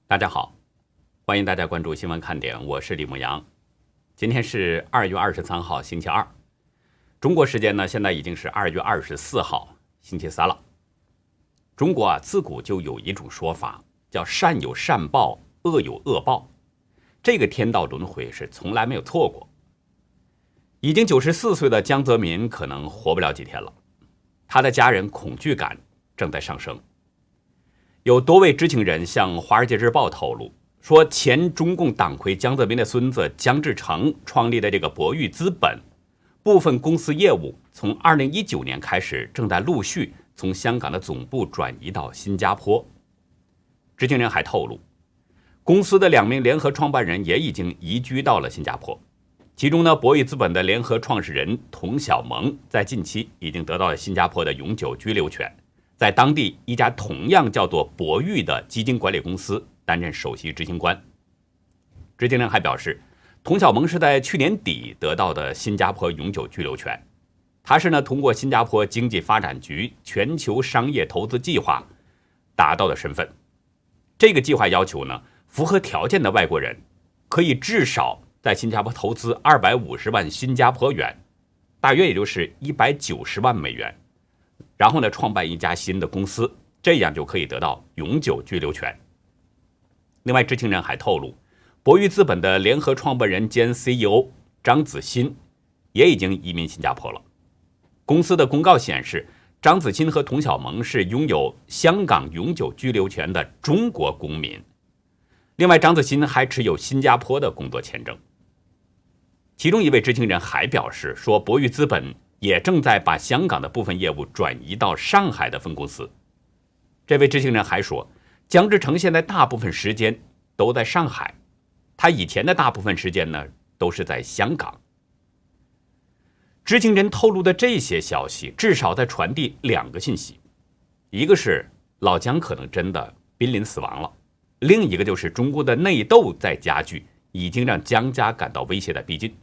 大家好，欢迎大家关注新闻看点，我是李牧阳。今天是2月23号星期二，中国时间呢现在已经是2月24号星期三了。中国自古就有一种说法叫善有善报，恶有恶报，这个天道轮回是从来没有错过。已经94岁的江泽民可能活不了几天了，他的家人恐惧感正在上升。有多位知情人向《华尔街日报》透露说，前中共党魁江泽民的孙子江志成创立的这个博裕资本部分公司业务，从2019年开始正在陆续从香港的总部转移到新加坡。知情人还透露，公司的2名联合创办人也已经移居到了新加坡。其中呢，博裕资本的联合创始人童小萌在近期已经得到了新加坡的永久居留权，在当地一家同样叫做博裕的基金管理公司担任首席执行官。知情人还表示，童小萌是在去年底得到的新加坡永久居留权，他是通过新加坡经济发展局全球商业投资计划达到的身份。这个计划要求符合条件的外国人可以至少在新加坡投资250万新加坡元，大约也就是190万美元，然后创办一家新的公司，这样就可以得到永久居留权。另外，知情人还透露，博裕资本的联合创办人兼 CEO 张子欣也已经移民新加坡了。公司的公告显示，张子欣和童小萌是拥有香港永久居留权的中国公民。另外，张子欣还持有新加坡的工作签证。其中一位知情人还表示说，博裕资本也正在把香港的部分业务转移到上海的分公司。这位知情人还说，江志成现在大部分时间都在上海，他以前的大部分时间都是在香港。知情人透露的这些消息至少在传递2个信息，一个是老江可能真的濒临死亡了，另一个就是中国的内斗在加剧，已经让江家感到威胁的逼近。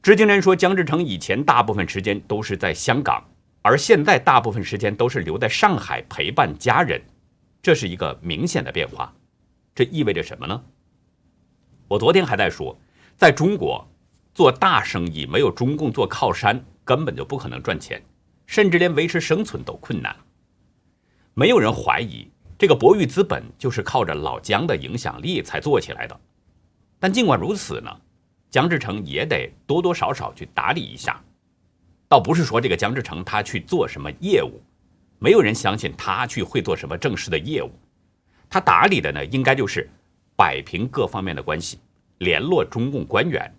知情人说，江志成以前大部分时间都是在香港，而现在大部分时间都是留在上海陪伴家人，这是一个明显的变化。这意味着什么呢？我昨天还在说，在中国做大生意没有中共做靠山根本就不可能赚钱，甚至连维持生存都困难。没有人怀疑这个博裕资本就是靠着老江的影响力才做起来的，但尽管如此江志成也得多多少少去打理一下。倒不是说这个江志成他去做什么业务，没有人相信他去会做什么正式的业务。他打理的应该就是摆平各方面的关系，联络中共官员，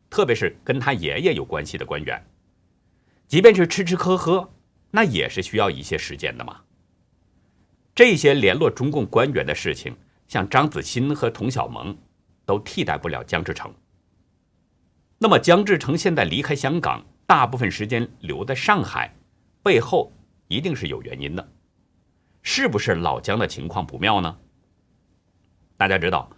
特别是跟他爷爷有关系的官员。即便是吃吃喝喝，那也是需要一些时间的嘛。这些联络中共官员的事情，像张子欣和童小萌都替代不了江志成。那么江志成现在离开香港，大部分时间留在上海，背后一定是有原因的。是不是老江的情况不妙呢？大家知道，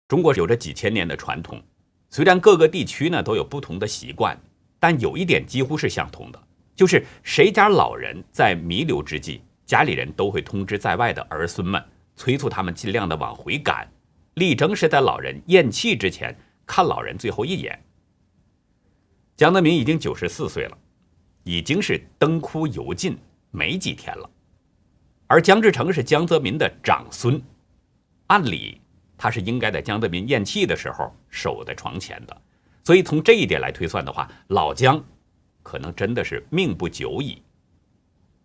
中国有着几千年的传统，虽然各个地区都有不同的习惯，但有一点几乎是相同的，就是谁家老人在弥留之际，家里人都会通知在外的儿孙们，催促他们尽量的往回赶，力争是在老人咽气之前看老人最后一眼。江泽民已经94岁了，已经是灯枯油尽没几天了，而江志成是江泽民的长孙，按理他是应该在江泽民咽气的时候守在床前的，所以从这一点来推算的话，老江可能真的是命不久矣。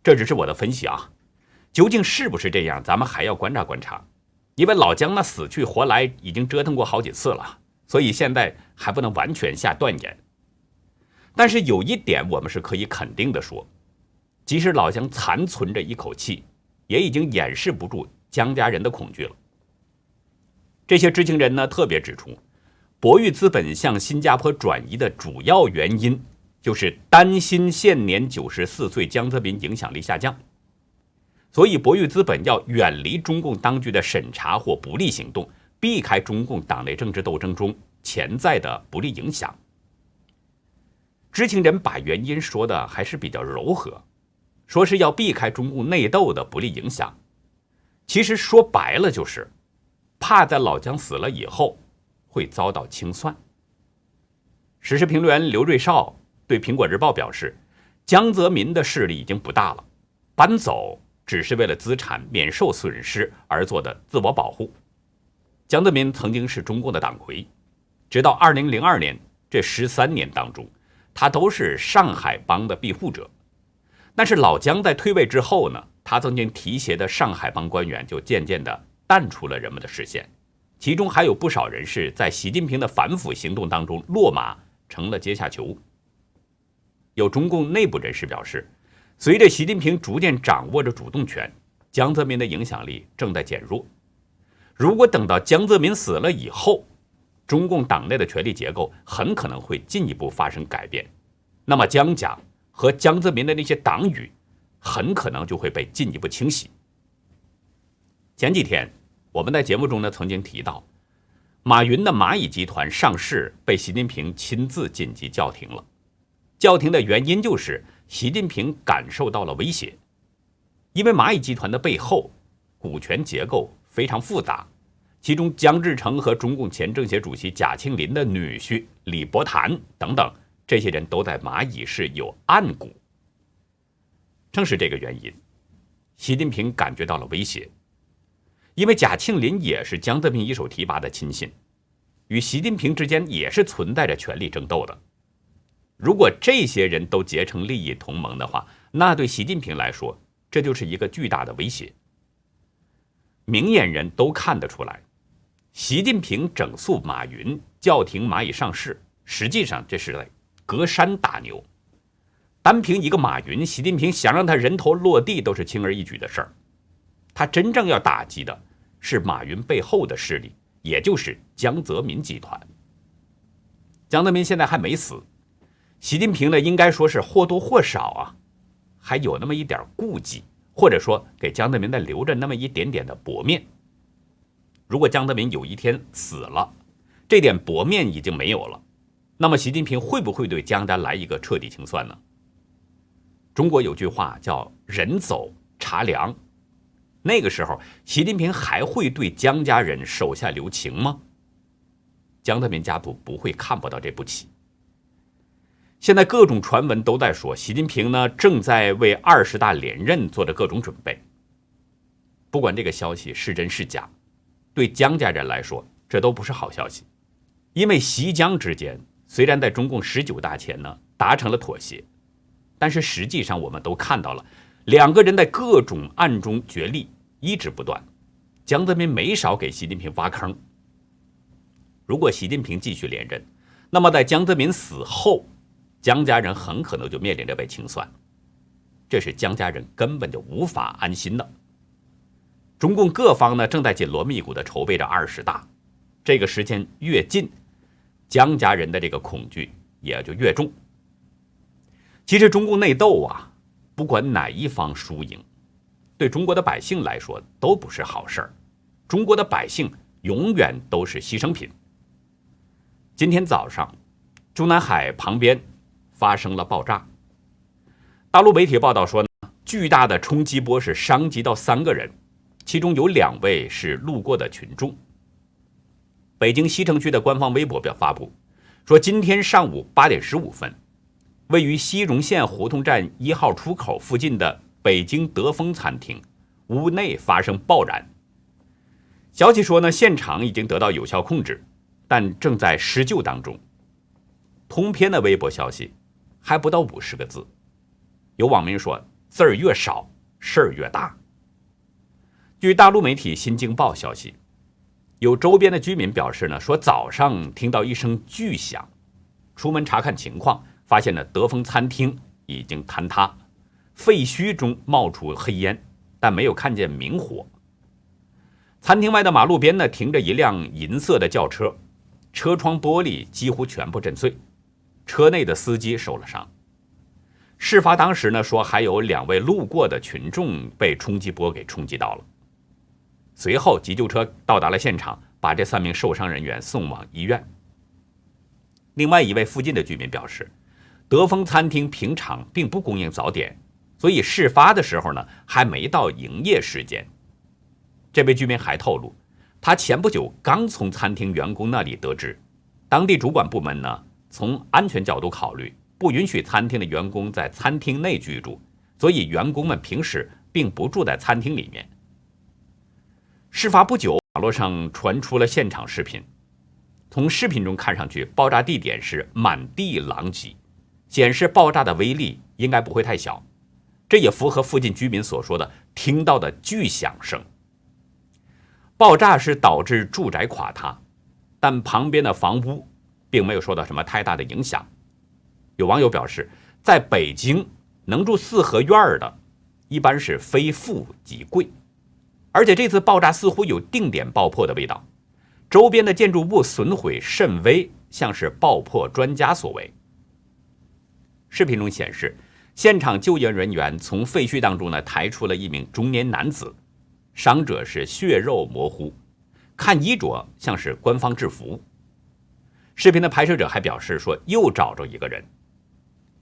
这只是我的分析啊，究竟是不是这样，咱们还要观察观察。因为老江死去活来已经折腾过好几次了，所以现在还不能完全下断言。但是有一点我们是可以肯定的说，即使老江残存着一口气，也已经掩饰不住江家人的恐惧了。这些知情人特别指出，博裕资本向新加坡转移的主要原因就是担心现年94岁江泽民影响力下降，所以博裕资本要远离中共当局的审查或不利行动，避开中共党内政治斗争中潜在的不利影响。知情人把原因说的还是比较柔和，说是要避开中共内斗的不利影响。其实说白了就是，怕在老姜死了以后会遭到清算。时事评论员刘瑞绍对苹果日报表示，江泽民的势力已经不大了，搬走只是为了资产免受损失而做的自我保护。江泽民曾经是中共的党魁，直到2002年这13年当中，他都是上海帮的庇护者。但是老姜在退位之后呢，他曾经提携的上海帮官员就渐渐的淡出了人们的视线，其中还有不少人是在习近平的反腐行动当中落马，成了阶下囚。有中共内部人士表示，随着习近平逐渐掌握着主动权，江泽民的影响力正在减弱。如果等到江泽民死了以后，中共党内的权力结构很可能会进一步发生改变，那么江家和江泽民的那些党羽很可能就会被进一步清洗。前几天我们在节目中呢曾经提到，马云的蚂蚁集团上市被习近平亲自紧急叫停了，叫停的原因就是习近平感受到了威胁，因为蚂蚁集团的背后股权结构非常复杂，其中姜志成和中共前政协主席贾庆林的女婿李伯潭等等，这些人都在蚂蚁是有暗股。正是这个原因，习近平感觉到了威胁，因为贾庆林也是江泽民一手提拔的亲信，与习近平之间也是存在着权力争斗的。如果这些人都结成利益同盟的话，那对习近平来说，这就是一个巨大的威胁。明眼人都看得出来，习近平整肃马云，叫停蚂蚁上市，实际上这是在隔山打牛。单凭一个马云，习近平想让他人头落地都是轻而易举的事儿。他真正要打击的是马云背后的势力，也就是江泽民集团。江泽民现在还没死，习近平呢应该说是或多或少还有那么一点顾忌，或者说给江泽民再留着那么一点点的薄面。如果江泽民有一天死了，这点薄面已经没有了，那么习近平会不会对江家来一个彻底清算呢？中国有句话叫人走茶凉，那个时候习近平还会对江家人手下留情吗？江泽民家族不会看不到这步棋。现在各种传闻都在说，习近平呢正在为20大连任做着各种准备。不管这个消息是真是假，对江家人来说这都不是好消息，因为习江之间虽然在中共19大前呢达成了妥协，但是实际上我们都看到了，两个人在各种暗中角力一直不断，江泽民没少给习近平挖坑。如果习近平继续连任，那么在江泽民死后，江家人很可能就面临着被清算，这是江家人根本就无法安心的。中共各方呢正在紧锣密鼓地筹备着20大，这个时间越近，江家人的这个恐惧也就越重。其实中共内斗不管哪一方输赢，对中国的百姓来说都不是好事儿。中国的百姓永远都是牺牲品。今天早上，中南海旁边发生了爆炸。大陆媒体报道说呢，巨大的冲击波是伤及到3个人，其中有2位是路过的群众。北京西城区的官方微博发布说，今天上午8点15分，位于西荣县胡同站1号出口附近的北京德丰餐厅屋内发生爆燃。消息说呢，现场已经得到有效控制，但正在施救当中。通篇的微博消息还不到50个字，有网民说字儿越少事儿越大。据大陆媒体新京报消息，有周边的居民表示呢，说早上听到一声巨响，出门查看情况，发现了德丰餐厅已经坍塌，废墟中冒出黑烟，但没有看见明火。餐厅外的马路边呢停着一辆银色的轿车，车窗玻璃几乎全部震碎，车内的司机受了伤。事发当时呢，说还有2位路过的群众被冲击波给冲击到了。随后急救车到达了现场，把这3名受伤人员送往医院。另外一位附近的居民表示，德丰餐厅平常并不供应早点，所以事发的时候呢还没到营业时间。这位居民还透露，他前不久刚从餐厅员工那里得知，当地主管部门呢，从安全角度考虑，不允许餐厅的员工在餐厅内居住，所以员工们平时并不住在餐厅里面。事发不久，网络上传出了现场视频，从视频中看上去，爆炸地点是满地狼藉，显示爆炸的威力应该不会太小，这也符合附近居民所说的听到的巨响声。爆炸是导致住宅垮塌，但旁边的房屋并没有受到什么太大的影响。有网友表示，在北京能住四合院的一般是非富即贵，而且这次爆炸似乎有定点爆破的味道，周边的建筑物损毁甚微，像是爆破专家所为。视频中显示，现场救援人员从废墟当中抬出了一名中年男子，伤者是血肉模糊，看衣着像是官方制服。视频的拍摄者还表示说又找着一个人，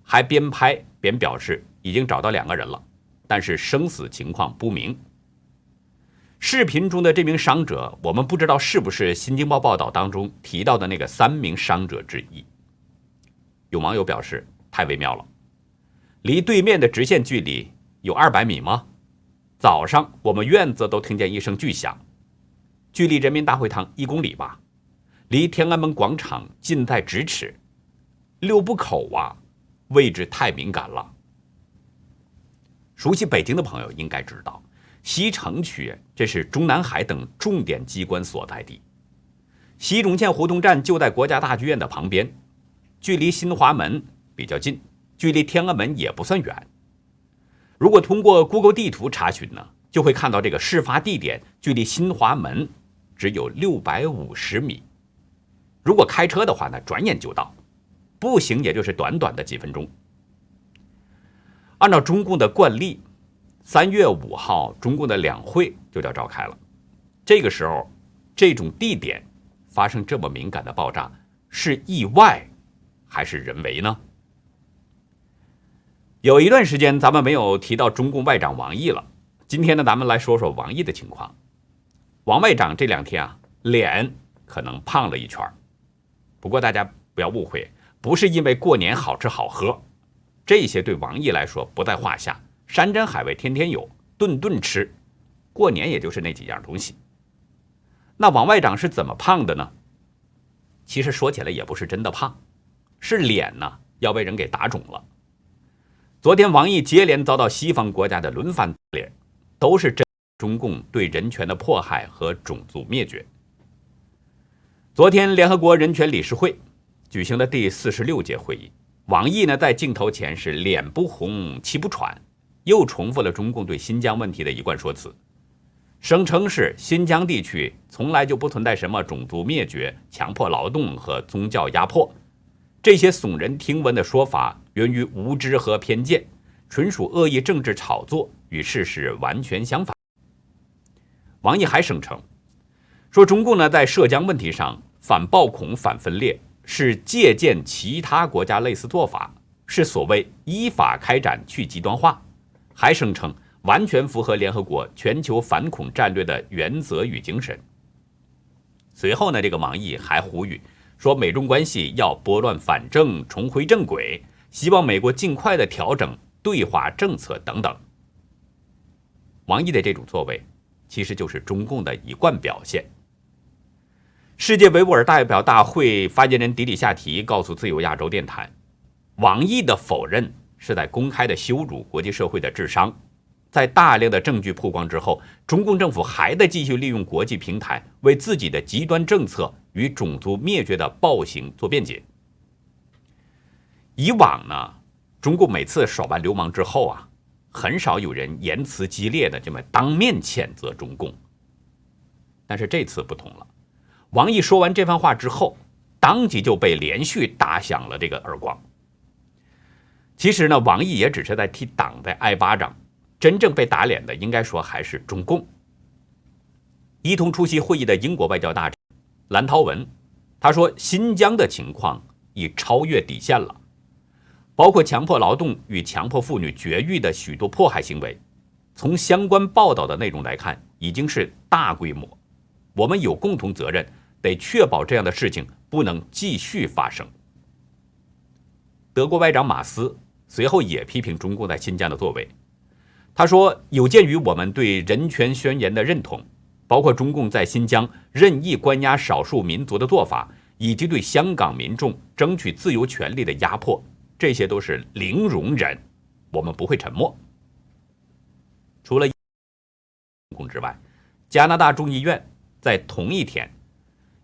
还边拍边表示已经找到2个人了，但是生死情况不明。视频中的这名伤者，我们不知道是不是新京报报道当中提到的那个3名伤者之一。有网友表示太微妙了，离对面的直线距离有200米吗？早上我们院子都听见一声巨响，距离人民大会堂1公里吧，离天安门广场近在咫尺，6步口啊，位置太敏感了。熟悉北京的朋友应该知道，西城区这是中南海等重点机关所在地，西荣线胡同站就在国家大剧院的旁边，距离新华门比较近，距离天安门也不算远。如果通过 Google 地图查询呢，就会看到这个事发地点距离新华门只有650米。如果开车的话呢，转眼就到，步行也就是短短的几分钟。按照中共的惯例，3月5号中共的两会就要召开了。这个时候，这种地点发生这么敏感的爆炸，是意外还是人为呢？有一段时间咱们没有提到中共外长王毅了，今天呢，咱们来说说王毅的情况。王外长这2天啊，脸可能胖了一圈，不过大家不要误会，不是因为过年好吃好喝，这些对王毅来说不在话下，山珍海味天天有，顿顿吃，过年也就是那几样东西。那王外长是怎么胖的呢？其实说起来也不是真的胖，是脸呢要被人给打肿了。昨天王毅接连遭到西方国家的轮番打脸，都是针对中共对人权的迫害和种族灭绝。昨天联合国人权理事会举行的第46届会议，王毅呢在镜头前是脸不红气不喘，又重复了中共对新疆问题的一贯说辞，声称是新疆地区从来就不存在什么种族灭绝、强迫劳动和宗教压迫，这些耸人听闻的说法源于无知和偏见，纯属恶意政治炒作，与事实完全相反。王毅还声称说，中共呢在涉疆问题上反暴恐、反分裂，是借鉴其他国家类似做法，是所谓依法开展去极端化，还声称完全符合联合国全球反恐战略的原则与精神。随后呢，这个王毅还呼吁说，美中关系要拨乱反正，重回正轨，希望美国尽快的调整对华政策等等。王毅的这种作为其实就是中共的一贯表现。世界维吾尔代表大会发言人迪里夏提告诉自由亚洲电台，王毅的否认是在公开的羞辱国际社会的智商。在大量的证据曝光之后，中共政府还在继续利用国际平台为自己的极端政策与种族灭绝的暴行做辩解。以往呢，中共每次耍完流氓之后啊，很少有人言辞激烈的这么当面谴责中共。但是这次不同了，王毅说完这番话之后，当即就被连续打响了这个耳光。其实呢，王毅也只是在替党在挨巴掌，真正被打脸的应该说还是中共。一同出席会议的英国外交大臣蓝韬文，他说新疆的情况已超越底线了，包括强迫劳动与强迫妇女绝育的许多迫害行为，从相关报道的内容来看，已经是大规模。我们有共同责任，得确保这样的事情不能继续发生。德国外长马斯随后也批评中共在新疆的作为，他说，有鉴于我们对人权宣言的认同，包括中共在新疆任意关押少数民族的做法，以及对香港民众争取自由权利的压迫，这些都是零容忍，我们不会沉默。除了中共之外，加拿大众议院在同一天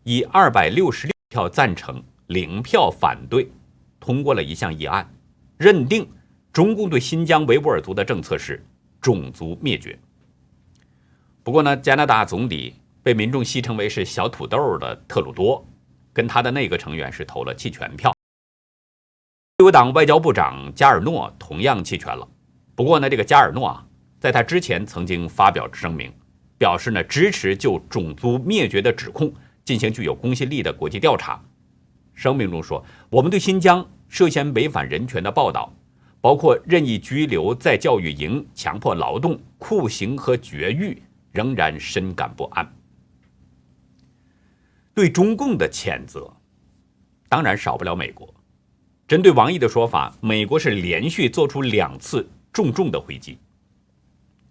以266票赞成0票反对通过了一项议案，认定中共对新疆维吾尔族的政策是种族灭绝。不过呢，加拿大总理被民众戏称为是小土豆的特鲁多，跟他的内阁成员是投了弃权票。自由党外交部长加尔诺同样弃权了。不过呢，这个加尔诺在他之前曾经发表声明，表示呢支持就种族灭绝的指控进行具有公信力的国际调查。声明中说，我们对新疆涉嫌违反人权的报道，包括任意拘留、在教育营、强迫劳动、酷刑和绝育，仍然深感不安。对中共的谴责当然少不了美国。针对王毅的说法，美国是连续做出2次重的回击，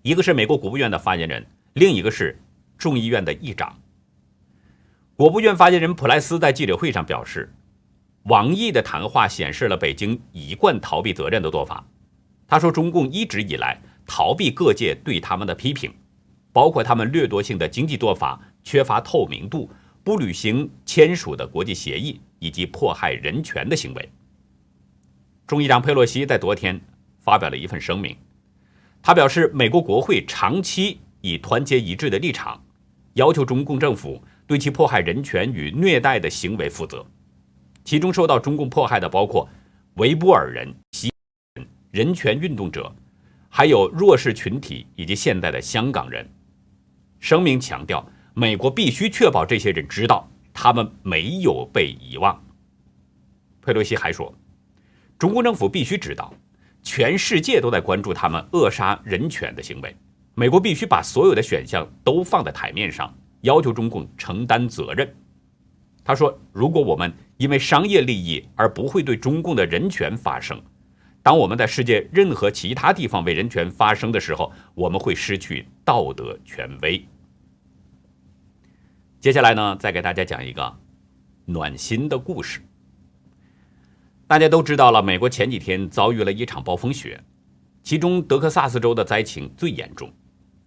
一个是美国国务院的发言人，另一个是众议院的议长。国务院发言人普莱斯在记者会上表示，王毅的谈话显示了北京一贯逃避责任的做法。他说，中共一直以来逃避各界对他们的批评，包括他们掠夺性的经济做法、缺乏透明度、不履行签署的国际协议以及迫害人权的行为。众议长佩洛西在昨天发表了一份声明，他表示，美国国会长期以团结一致的立场，要求中共政府对其迫害人权与虐待的行为负责，其中受到中共迫害的包括维吾尔人、西人、人权运动者，还有弱势群体以及现在的香港人。声明强调，美国必须确保这些人知道他们没有被遗忘。佩洛西还说，中共政府必须知道，全世界都在关注他们扼杀人权的行为，美国必须把所有的选项都放在台面上，要求中共承担责任。他说，如果我们因为商业利益而不会对中共的人权发声，当我们在世界任何其他地方为人权发声的时候，我们会失去道德权威。接下来呢，再给大家讲一个暖心的故事。大家都知道了，美国前几天遭遇了一场暴风雪，其中德克萨斯州的灾情最严重，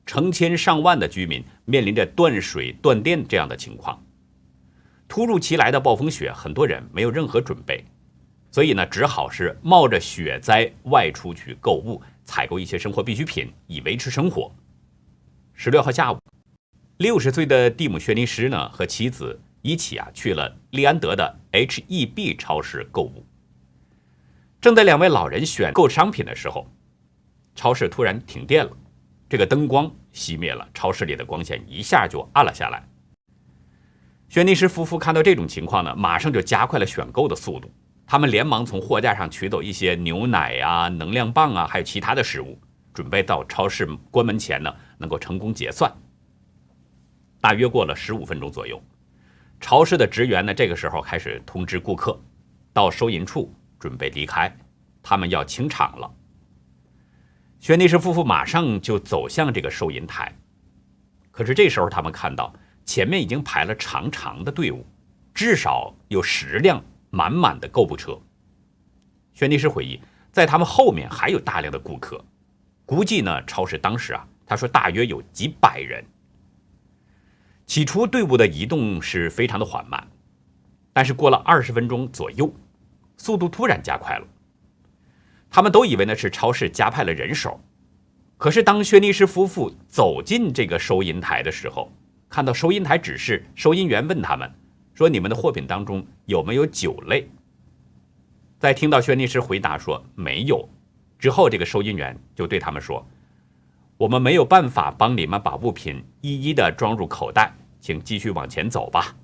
成千上万的居民面临着断水断电这样的情况。突如其来的暴风雪，很多人没有任何准备，所以呢，只好是冒着雪灾外出去购物，采购一些生活必需品，以维持生活。16号下午，60岁的蒂姆·薛尼施呢和妻子一起去了利安德的 HEB 超市购物。正在2位老人选购商品的时候，超市突然停电了，这个灯光熄灭了，超市里的光线一下就暗了下来。薛尼施夫妇看到这种情况呢，马上就加快了选购的速度，他们连忙从货架上取走一些牛奶啊、能量棒啊，还有其他的食物，准备到超市关门前呢能够成功结算。大约过了15分钟左右，超市的职员呢这个时候开始通知顾客到收银处准备离开，他们要清场了。薛尼施夫妇马上就走向这个收银台，可是这时候他们看到前面已经排了长长的队伍，至少有10辆满满的购物车。薛尼施回忆，在他们后面还有大量的顾客，估计呢超市当时他说大约有几百人。起初队伍的移动是非常的缓慢，但是过了20分钟左右，速度突然加快了。他们都以为呢是超市加派了人手，可是当薛尼施夫妇走进这个收银台的时候，看到收银台指示，收银员问他们说，你们的货品当中有没有酒类？在听到薛尼施回答说没有之后，这个收银员就对他们说，我们没有办法帮你们把物品一一的装入口袋，请继续往前走吧。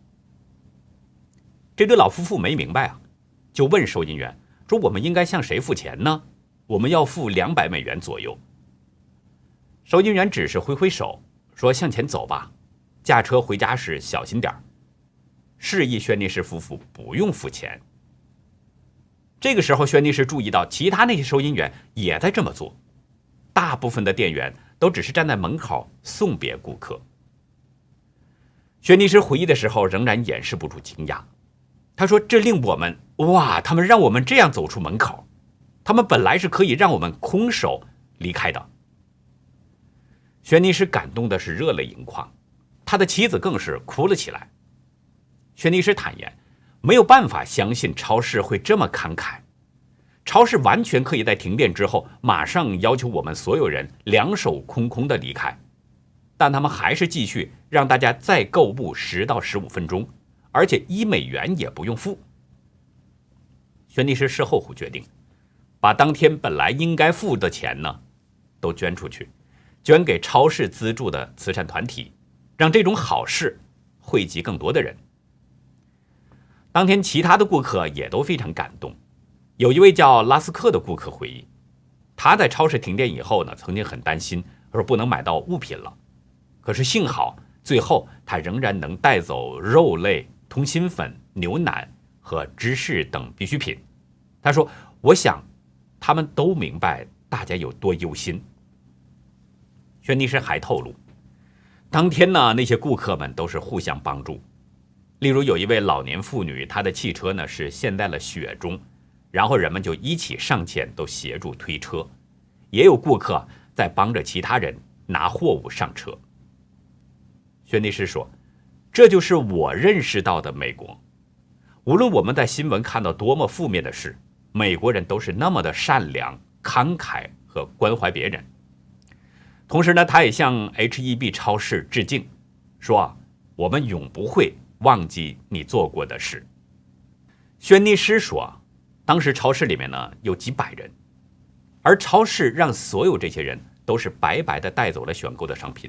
这对老夫妇没明白就问收银员说，我们应该向谁付钱呢？我们要付200美元左右。收银员只是挥挥手说，向前走吧，驾车回家时小心点儿，示意轩尼诗夫妇不用付钱。这个时候，轩尼诗注意到其他那些收银员也在这么做，大部分的店员都只是站在门口送别顾客。轩尼诗回忆的时候仍然掩饰不住惊讶，他说：“这令我们他们让我们这样走出门口，他们本来是可以让我们空手离开的。”轩尼诗感动的是热泪盈眶，他的妻子更是哭了起来。轩尼诗坦言，没有办法相信超市会这么慷慨，超市完全可以在停电之后马上要求我们所有人两手空空的离开，但他们还是继续让大家再购物10到15分钟，而且$1也不用付。轩尼诗事后决定，把当天本来应该付的钱呢，都捐出去，捐给超市资助的慈善团体，让这种好事惠及更多的人。当天其他的顾客也都非常感动。有一位叫拉斯克的顾客回忆，他在超市停电以后呢，曾经很担心，说不能买到物品了。可是幸好最后他仍然能带走肉类、通心粉、牛奶和芝士等必需品。他说：“我想他们都明白大家有多忧心。”轩尼诗还透露，当天呢，那些顾客们都是互相帮助。例如有一位老年妇女，她的汽车呢是陷在了雪中，然后人们就一起上前都协助推车，也有顾客在帮着其他人拿货物上车。轩尼诗说，这就是我认识到的美国。无论我们在新闻看到多么负面的事，美国人都是那么的善良、慷慨和关怀别人。同时呢，他也向 HEB 超市致敬，说我们永不会忘记你做过的事。轩尼诗说，当时超市里面呢有几百人，而超市让所有这些人都是白白的带走了选购的商品。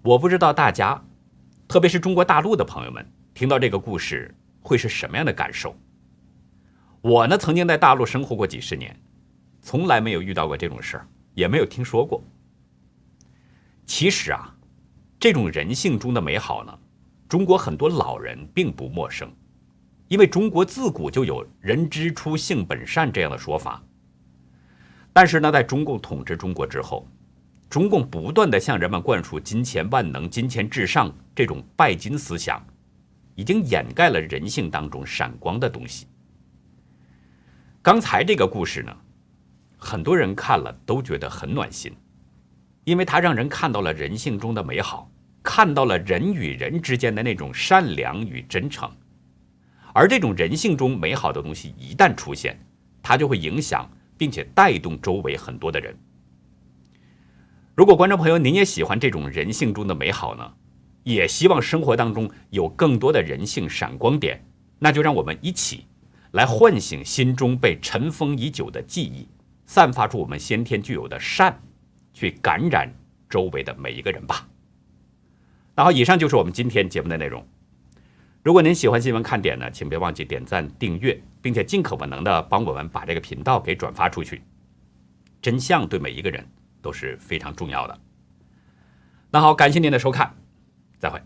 我不知道大家，特别是中国大陆的朋友们，听到这个故事会是什么样的感受？我呢，曾经在大陆生活过几十年，从来没有遇到过这种事儿，也没有听说过。其实啊，这种人性中的美好呢，中国很多老人并不陌生，因为中国自古就有人之初性本善这样的说法。但是呢，在中共统治中国之后，中共不断地向人们灌输金钱万能、金钱至上这种拜金思想，已经掩盖了人性当中闪光的东西。刚才这个故事呢，很多人看了都觉得很暖心，因为它让人看到了人性中的美好，看到了人与人之间的那种善良与真诚。而这种人性中美好的东西一旦出现，它就会影响并且带动周围很多的人。如果观众朋友您也喜欢这种人性中的美好呢，也希望生活当中有更多的人性闪光点，那就让我们一起来唤醒心中被尘封已久的记忆，散发出我们先天具有的善，去感染周围的每一个人吧。那好，以上就是我们今天节目的内容。如果您喜欢新闻看点呢，请别忘记点赞、订阅，并且尽可能的帮我们把这个频道给转发出去。真相对每一个人都是非常重要的。那好，感谢您的收看，再会。